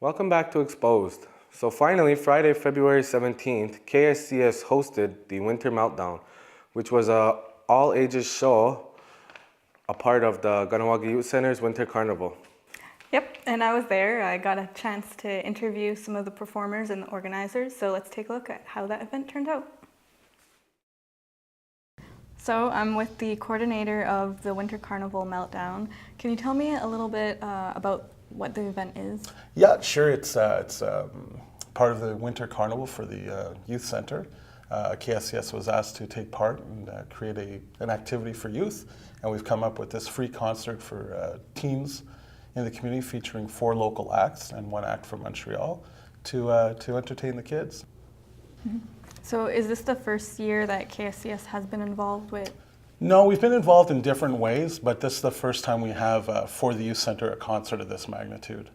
Welcome back to Exposed. So finally, Friday, February 17th, KSCS hosted the Winter Meltdown, which was a all-ages show, a part of the Kahnawake Youth Center's Winter Carnival. Yep, and I was there. I got a chance to interview some of the performers and the organizers, so let's take a look at how that event turned out. So I'm with the coordinator of the Winter Carnival Meltdown. Can you tell me a little bit about what the event is? Yeah, sure. It's part of the Winter Carnival for the Youth Center. KSCS was asked to take part and create an activity for youth, and we've come up with this free concert for teens in the community featuring 4 local acts and 1 act from Montreal to entertain the kids. Mm-hmm. So is this the first year that KSCS has been involved with? No, we've been involved in different ways, but this is the first time we have, for the Youth Center, a concert of this magnitude.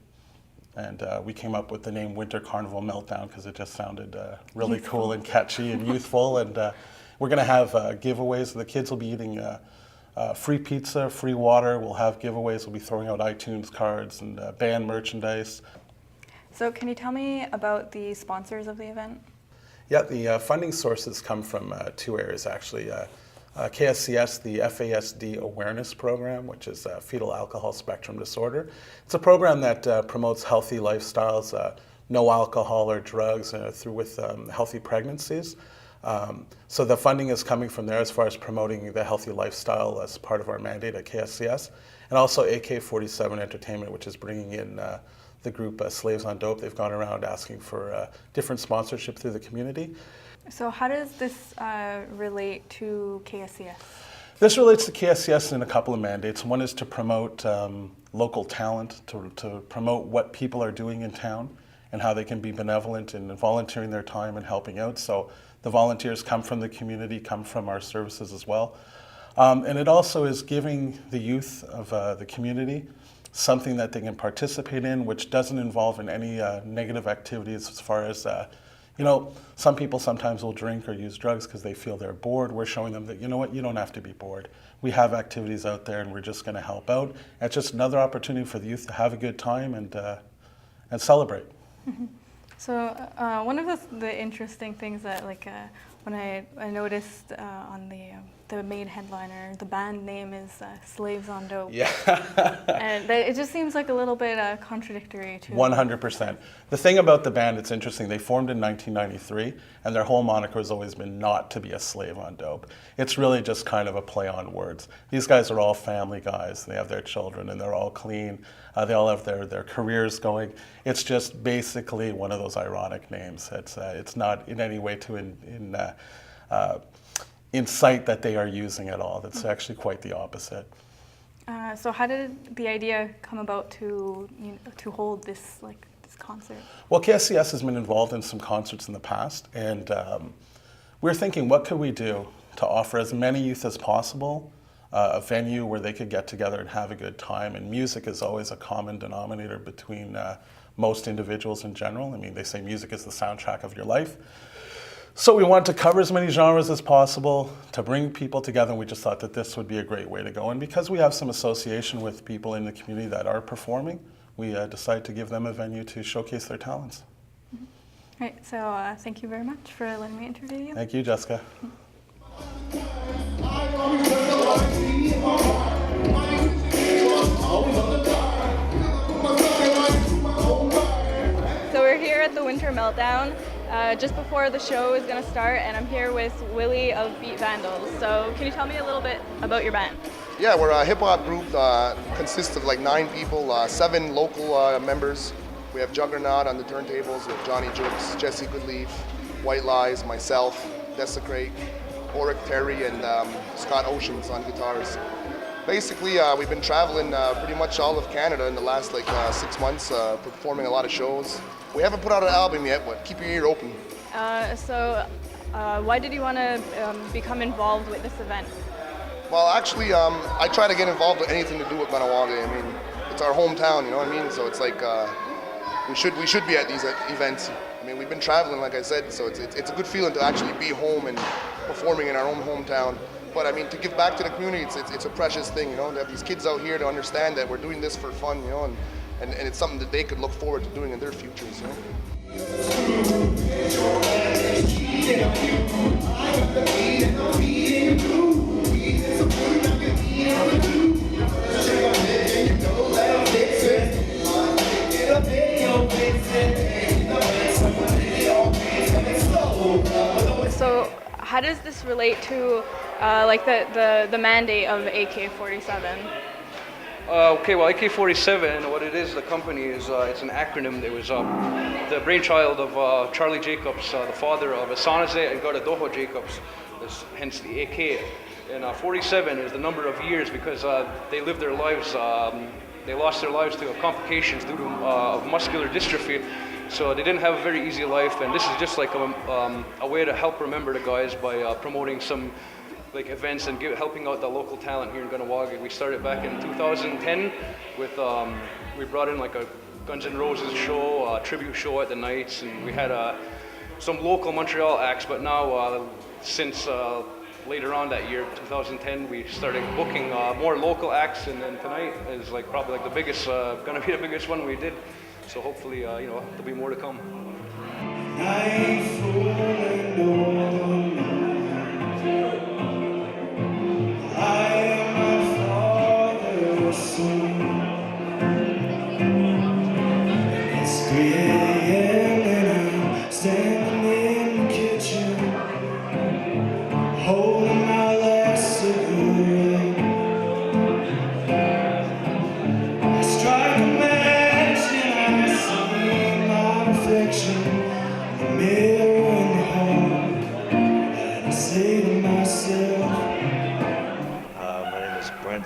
And we came up with the name Winter Carnival Meltdown because it just sounded really youthful. Cool and catchy and youthful. And we're going to have giveaways. The kids will be eating free pizza, free water. We'll have giveaways. We'll be throwing out iTunes cards and band merchandise. So can you tell me about the sponsors of the event? Yeah, the funding sources come from 2 areas, actually. KSCS, the FASD Awareness Program, which is Fetal Alcohol Spectrum Disorder. It's a program that promotes healthy lifestyles, no alcohol or drugs, with healthy pregnancies. So the funding is coming from there as far as promoting the healthy lifestyle as part of our mandate at KSCS. And also AK-47 Entertainment, which is bringing in the group Slaves on Dope. They've gone around asking for different sponsorship through the community. So how does this relate to KSCS? This relates to KSCS in a couple of mandates. One is to promote local talent, to promote what people are doing in town and how they can be benevolent and volunteering their time and helping out. So the volunteers come from the community, come from our services as well. And it also is giving the youth of the community something that they can participate in, which doesn't involve in any negative activities as far as some people sometimes will drink or use drugs because they feel they're bored. We're showing them that, you know what, you don't have to be bored. We have activities out there and we're just going to help out. And it's just another opportunity for the youth to have a good time and celebrate. Mm-hmm. So one of the interesting things that when I noticed on the main headliner, the band name is Slaves on Dope. Yeah. And it just seems like a little bit contradictory to 100%. The thing about the band, it's interesting, they formed in 1993 and their whole moniker has always been not to be a slave on dope. It's really just kind of a play on words. These guys are all family guys. They have their children and they're all clean. They all have their careers going. It's just basically one of those ironic names. It's not in any way to incite that they are using at all. That's actually quite the opposite. So how did the idea come about to hold this concert? Well, KSCS has been involved in some concerts in the past, and we're thinking, what could we do to offer as many youth as possible a venue where they could get together and have a good time? And music is always a common denominator between most individuals in general. I mean, they say music is the soundtrack of your life. So we wanted to cover as many genres as possible, to bring people together, and we just thought that this would be a great way to go. And because we have some association with people in the community that are performing, we decided to give them a venue to showcase their talents. Mm-hmm. All right, so thank you very much for letting me interview you. Thank you, Jessica. So we're here at the Winter Meltdown, just before the show is going to start, and I'm here with Willie of Beat Vandals. So can you tell me a little bit about your band? Yeah, we're a hip-hop group, consists of 9 people, 7 local members. We have Juggernaut on the turntables, we have Johnny Jukes, Jesse Goodleaf, White Lies, myself, Desecrate, Oric Terry, and Scott Oceans on guitars. Basically, we've been traveling pretty much all of Canada in the last 6 months, performing a lot of shows. We haven't put out an album yet, but keep your ear open. So why did you want to become involved with this event? Well, actually, I try to get involved with anything to do with Kahnawake. I mean, it's our hometown, you know what I mean? So it's like we should be at these events. I mean, we've been traveling, like I said, so it's a good feeling to actually be home and performing in our own hometown. But I mean, to give back to the community, it's a precious thing, you know, to have these kids out here to understand that we're doing this for fun, you know, and it's something that they could look forward to doing in their futures. You know? So how does this relate to like the mandate of AK-47? Okay, well, AK-47, what it is, the company is, it's an acronym. It was the brainchild of Charlie Jacobs, the father of Asanaze and Garadoho Jacobs, hence the AK. And 47 is the number of years because they lived their lives, they lost their lives to complications due to of muscular dystrophy. So they didn't have a very easy life, and this is just like a way to help remember the guys by promoting some like events and helping out the local talent here in Kahnawake. We started back in 2010 with, we brought in like a Guns N' Roses show, a tribute show at the nights, and we had some local Montreal acts, but now since later on that year, 2010, we started booking more local acts, and then tonight is like probably like the biggest, gonna be the biggest one we did. So hopefully, you know, there'll be more to come.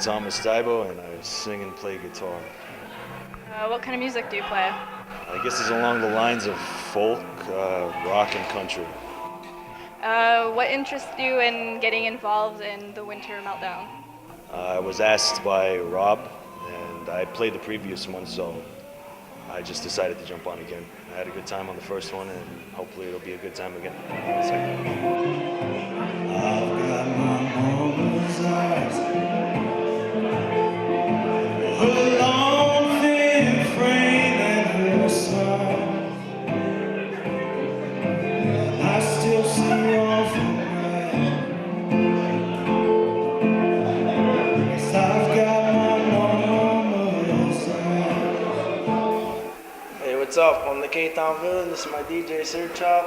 Thomas Daibo, and I sing and play guitar. What kind of music do you play? I guess it's along the lines of folk, rock, and country. What interests you in getting involved in the Winter Meltdown? I was asked by Rob, and I played the previous one, so I just decided to jump on again. I had a good time on the first one, and hopefully it'll be a good time again on the second one. I've got my mama's eyes. Her long thin frame and her smile, I still see off from right. 'Cause I've got my mama's eyes. Hey, what's up? I'm the K-Town Villain. This is my DJ Sir Chop.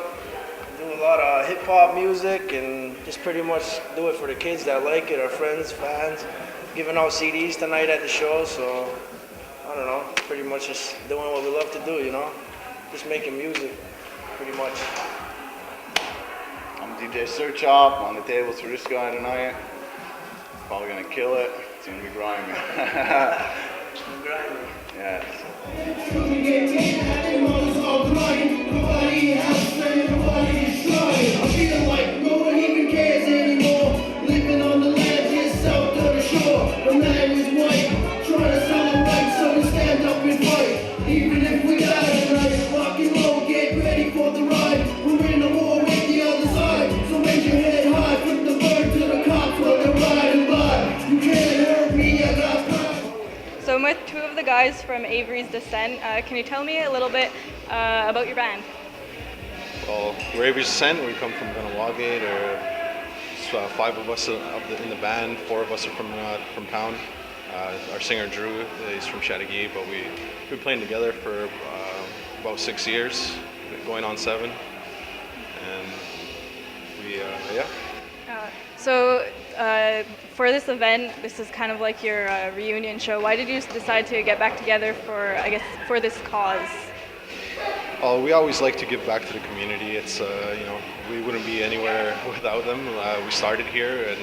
I do a lot of hip hop music and just pretty much do it for the kids that like it, our friends, fans. Giving out CDs tonight at the show, so I don't know, pretty much just doing what we love to do, you know? Just making music, pretty much. I'm DJ Sir Chop on the tables for this guy tonight. Probably gonna kill it. It's gonna be grimy. Grimy. Yeah. I feel like no one even cares anymore. Living on the land just south of the shore. The man is white, trying to celebrate, so we stand up and fight. Even if we die tonight, rock and roll, get ready for the ride. We're in the war with the other side, so raise your head high, put the bird to the cops while they're riding by. You can't hurt me, I got pride. So I'm with two of the guys from Avery's Descent. Can you tell me a little bit about your band? Well, we're Avery's Descent. We come from Kahnawake. There's 5 of us in the band. 4 of us are from town. Our singer Drew is from Chateauguay, but we've been playing together for about 6 years, going on 7. And we, yeah. So for this event, this is kind of like your reunion show. Why did you decide to get back together for, I guess, for this cause? We always like to give back to the community. It's, you know, we wouldn't be anywhere without them. We started here, and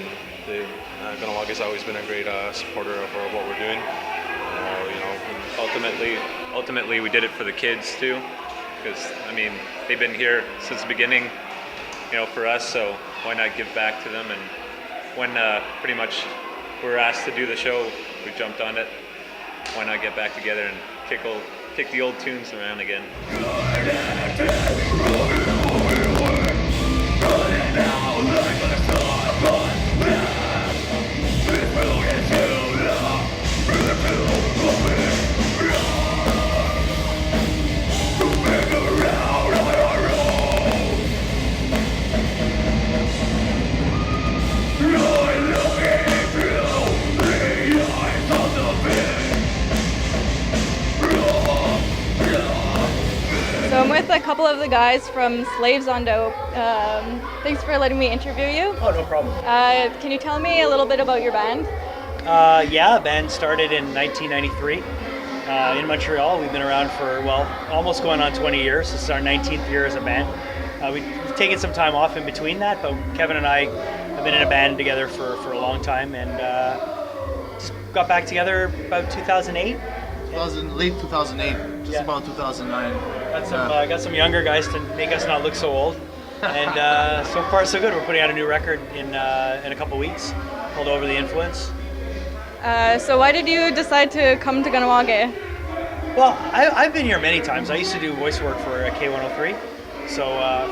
Kahnawake has always been a great supporter of what we're doing. You know, ultimately, we did it for the kids too, because I mean, they've been here since the beginning, you know, for us. So why not give back to them? And when pretty much we were asked to do the show, we jumped on it. Why not get back together and kick the old tunes around again? a couple of the guys from Slaves on Dope. Thanks for letting me interview you. Oh, no problem. Can you tell me a little bit about your band? Yeah, the band started in 1993 in Montreal. We've been around for, well, almost going on 20 years. This is our 19th year as a band. We've taken some time off in between that, but Kevin and I have been in a band together for a long time, and just got back together about 2008. Late 2008, just about 2009. Got some younger guys to make us not look so old, and so far so good. We're putting out a new record in a couple weeks called Over the Influence. So why did you decide to come to Ganawage? Well, I've been here many times. I used to do voice work for K103, so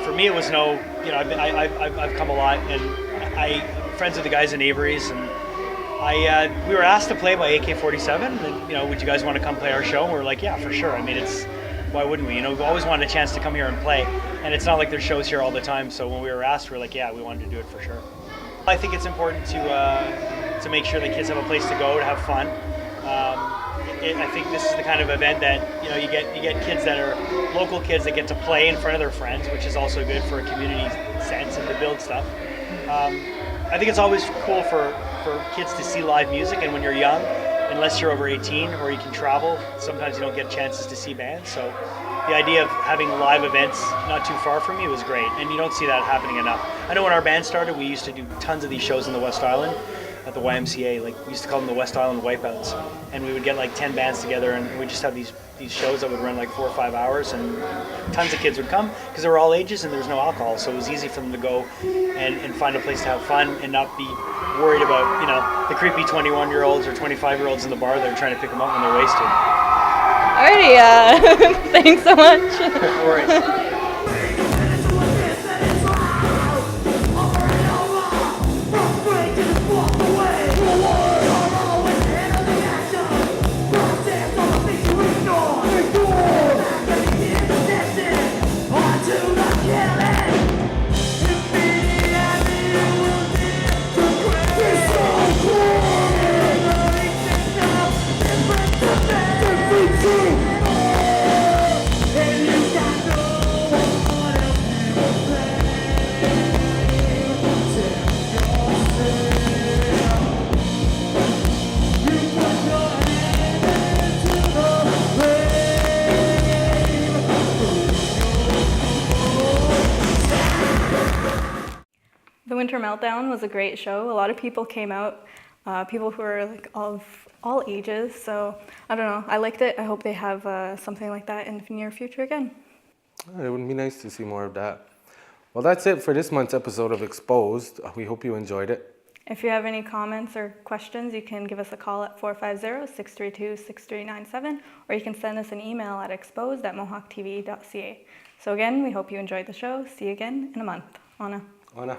for me it was no, I've come a lot, and I'm friends with the guys in Avery's, and we were asked to play by AK-47, and would you guys want to come play our show? And we were like, yeah, for sure. I mean, why wouldn't we? We've always wanted a chance to come here and play, and it's not like there's shows here all the time. So when we were asked, we were like, yeah, we wanted to do it for sure. I think it's important to make sure that kids have a place to go to have fun. I think this is the kind of event that you get kids that are local kids that get to play in front of their friends, which is also good for a community sense and to build stuff. I think it's always cool for kids to see live music, and when you're young, unless you're over 18 or you can travel, sometimes you don't get chances to see bands. So the idea of having live events not too far from you is great, and you don't see that happening enough. I know when our band started, we used to do tons of these shows in the West Island at the YMCA. Like, we used to call them the West Island Wipeouts, and we would get like 10 bands together, and we'd just have these shows that would run like 4 or 5 hours, and tons of kids would come because they were all ages and there was no alcohol, so it was easy for them to go and find a place to have fun and not be worried about the creepy 21-year-olds or 25-year-olds in the bar that are trying to pick them up when they're wasted. Alrighty, thanks so much. No worries. The Winter Meltdown was a great show. A lot of people came out, people who were like of all ages. So I don't know, I liked it. I hope they have something like that in the near future again. It would be nice to see more of that. Well, that's it for this month's episode of Exposed. We hope you enjoyed it. If you have any comments or questions, you can give us a call at 450-632-6397, or you can send us an email at exposed@mohawktv.ca. So again, we hope you enjoyed the show. See you again in a month. Anna. Anna.